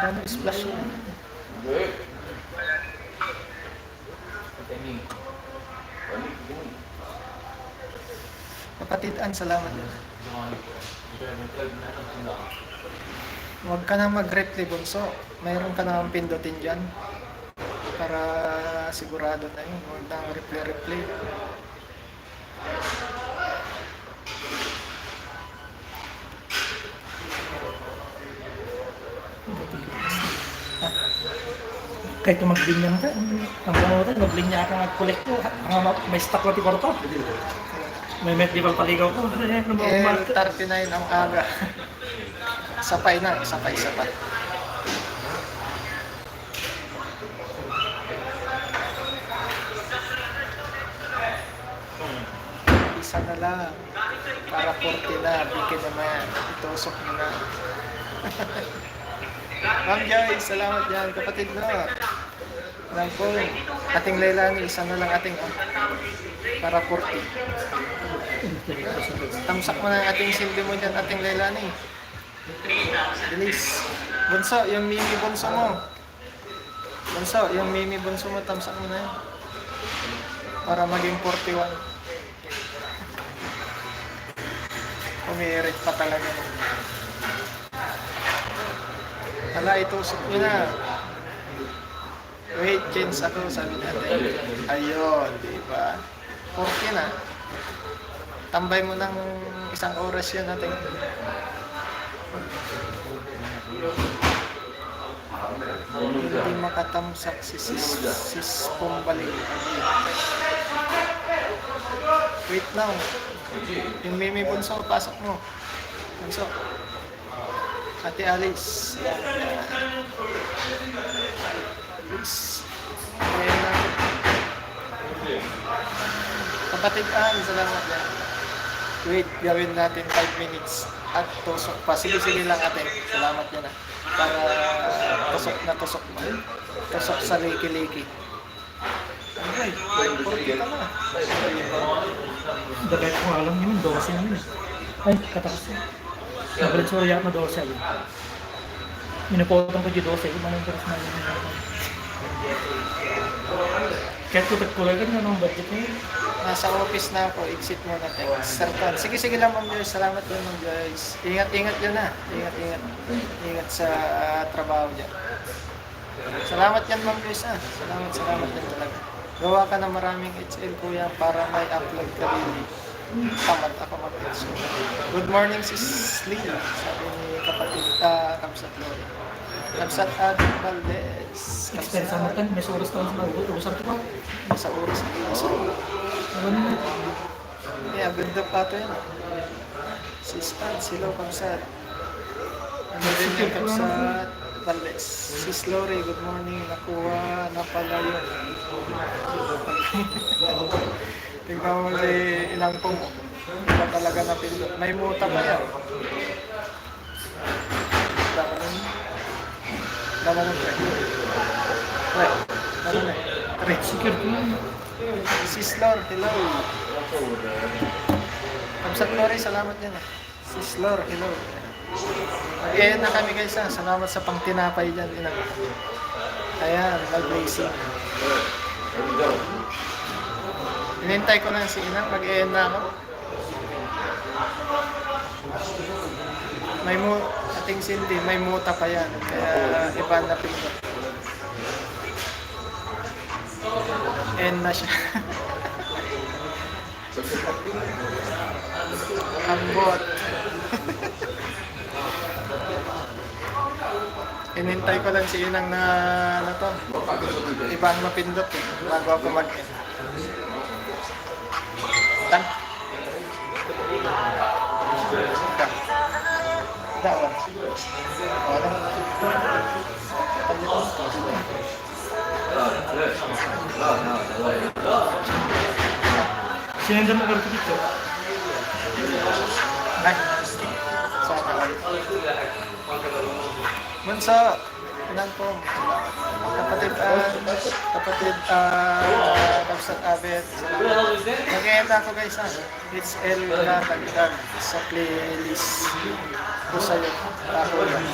Dami splash yun. Kapatid Ann, salamat din. Huwag ka na mag-replay, Bunso. Mayroon ka na pindutin dyan. Para sigurado na yun. Huwag na replay. Kahit mag-bling ka, ang pangutan, mag-bling niya ako mag-collect ko. May stock na tipar to. May medieval paligaw ko. 39 ang aga. Sapay na, sapay. Isa na lang. Para 40 na, bikin naman. Itusok mo na. Ma'am Joy, salamat yan. Kapatid na. Alam ko, ating Leilani, isa na lang ating para 40. Tamsak mo na ating silbi mo dyan, ating Leilani. Bilis. Bunso, yung mimi bunso mo. Tamsak mo na yan. Para maging 41. Umiirit pa talaga. Hala, itusok nyo na. Wait, change ako, sabi natin. Ayun, diba? 40 na. Tambay mo ng isang oras yan natin. Hindi makatamsak si sis Pumbalik. Wait lang. Yung mimi bunso, pasok mo. Bunso. Ate Alice. Ayan na. Kapatid Ann, salamat yan. Wait, gawin natin 5 minutes. At tusok pa. Sige lang ate. Salamat yan ah. Para tusok mo. Tusok sa liki-liki. Okay, 40 ka na. Dagay ko alam yun, 12 namin. Ay, katapos yun. Nabalik sa riyak na 12 yun. Minupotong ko yung 12 yun. Manong teras na yun. Kahit ko tagkulay ka na ng budget na yun. Nasa office na ako, exit mo na tayo. Sartan. Sige lang Ma'am Joyce. Salamat din Ma'am Joyce. Ingat yun na. Ingat sa trabaho dyan. Salamat yan Ma'am Joyce ah. Salamat din talaga. Gawa ka na maraming HL kuya para may upload ka rin. Tamad ako mag-HL. Good morning sis Lee. Sabi ni kapatid Kamsat Lori. Kamsat Adin Valdez. Kamsat Adin. May oras ka lang sa mag-uusap ko ba? Sa oras. Yeah, ganda pa ito yan. Sis Ad, silo Kamsat. Ano din yung Kamsat Valdez. Sis Lori, good morning. Nakuha na pala yun. Tingnan mo si ilang po mo. Iba talaga napindot. May muta pa yan. Dama ng pre. Dama na. Secure ko lang. Sis Lor, hello. Kamsat Lori, salamat yan. Sis Lor, hello. Mag-e-end na kami guys ha. Salamat sa pangtinapay dyan. Ayan, mag-racing. Inintay ko na si Inang. Mag-e-end na ako. Ating Cindy, may muta pa yan. Kaya iba na pindot. End na siya. Ambot. Inintay ko lang si Inang na ano to. Ibang mapindot eh. Bago ako mag-end. Tan. Dawan. Sinendan mo karto dito. Ay. Sana. Bunso, Inang po. Kapatid Kamsat Abet. Mag-end ako guys ha. It's L na tagdag sa playlist ko sa'yo. Ako yan.